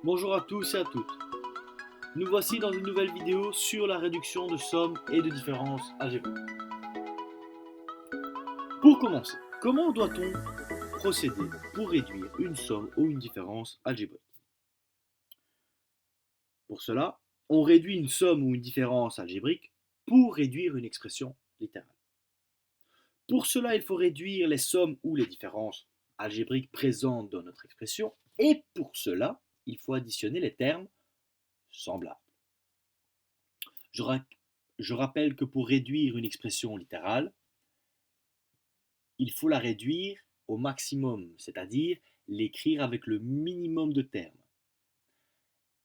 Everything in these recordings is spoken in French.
Bonjour à tous et à toutes. Nous voici dans une nouvelle vidéo sur la réduction de sommes et de différences algébriques. Pour commencer, comment doit-on procéder pour réduire une somme ou une différence algébrique? Pour cela, on réduit une somme ou une différence algébrique pour réduire une expression littérale. Pour cela, il faut réduire les sommes ou les différences algébriques présentes dans notre expression, et pour cela, il faut additionner les termes semblables. Je rappelle que pour réduire une expression littérale, il faut la réduire au maximum, c'est-à-dire l'écrire avec le minimum de termes.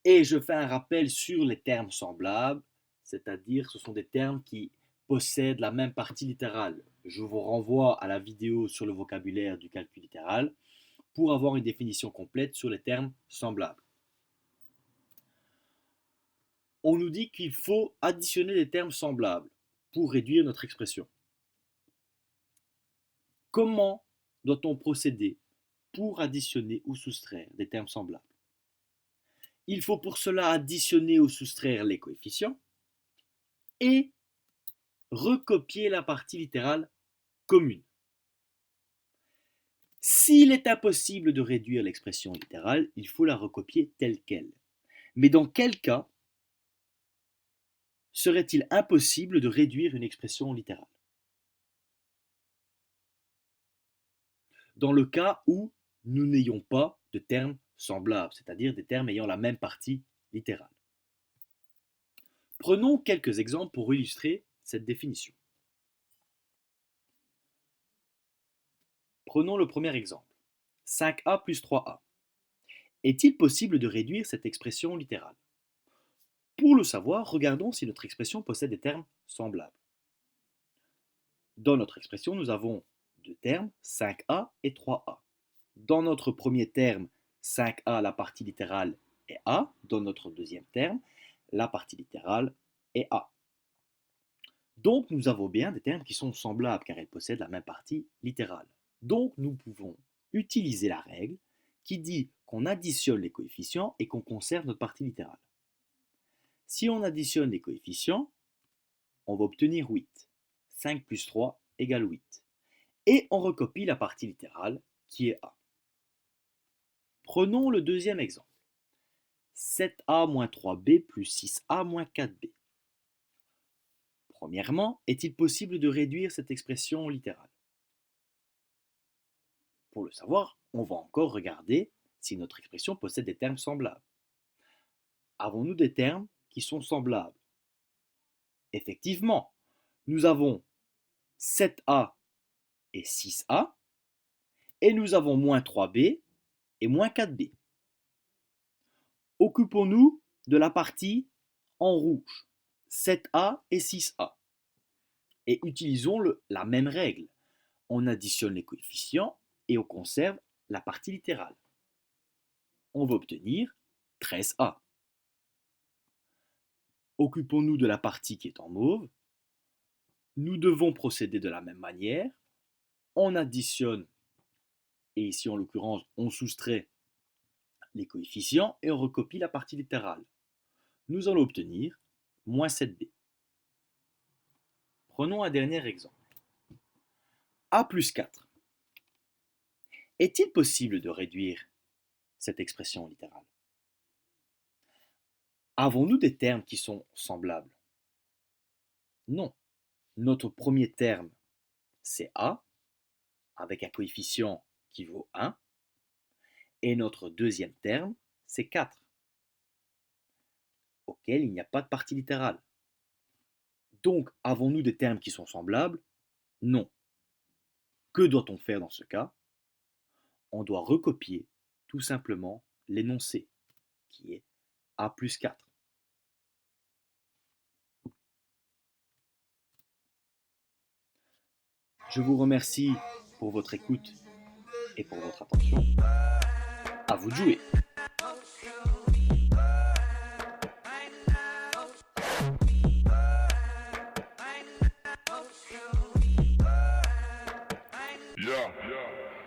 Et je fais un rappel sur les termes semblables, c'est-à-dire ce sont des termes qui possèdent la même partie littérale. Je vous renvoie à la vidéo sur le vocabulaire du calcul littéral pour avoir une définition complète sur les termes semblables. On nous dit qu'il faut additionner des termes semblables pour réduire notre expression. Comment doit-on procéder pour additionner ou soustraire des termes semblables? Il faut pour cela additionner ou soustraire les coefficients et recopier la partie littérale commune. S'il est impossible de réduire l'expression littérale, il faut la recopier telle qu'elle. Mais dans quel cas serait-il impossible de réduire une expression littérale? Dans le cas où nous n'ayons pas de termes semblables, c'est-à-dire des termes ayant la même partie littérale. Prenons quelques exemples pour illustrer cette définition. Prenons le premier exemple. 5a plus 3a. Est-il possible de réduire cette expression littérale? Pour le savoir, regardons si notre expression possède des termes semblables. Dans notre expression, nous avons deux termes, 5a et 3a. Dans notre premier terme, 5a, la partie littérale est a. Dans notre deuxième terme, la partie littérale est a. Donc nous avons bien des termes qui sont semblables car ils possèdent la même partie littérale. Donc nous pouvons utiliser la règle qui dit qu'on additionne les coefficients et qu'on conserve notre partie littérale. Si on additionne les coefficients, on va obtenir 8. 5 plus 3 égale 8. Et on recopie la partie littérale qui est a. Prenons le deuxième exemple. 7a moins 3b plus 6a moins 4b. Premièrement, est-il possible de réduire cette expression littérale? Pour le savoir, on va encore regarder si notre expression possède des termes semblables. Avons-nous des termes qui sont semblables? Effectivement, nous avons 7a et 6a, et nous avons moins 3b et moins 4b. Occupons-nous de la partie en rouge, 7a et 6a, et utilisons la même règle. On additionne les coefficients et on conserve la partie littérale. On va obtenir 13a. Occupons-nous de la partie qui est en mauve. Nous devons procéder de la même manière. On additionne, et ici en l'occurrence, on soustrait les coefficients et on recopie la partie littérale. Nous allons obtenir moins 7b. Prenons un dernier exemple. A plus 4. Est-il possible de réduire cette expression littérale? Avons-nous des termes qui sont semblables? Non. Notre premier terme, c'est a, avec un coefficient qui vaut 1, et notre deuxième terme, c'est 4, auquel il n'y a pas de partie littérale. Donc, avons-nous des termes qui sont semblables? Non. Que doit-on faire dans ce cas? On doit recopier tout simplement l'énoncé, qui est a plus 4. Je vous remercie pour votre écoute et pour votre attention. À vous de jouer. Yeah.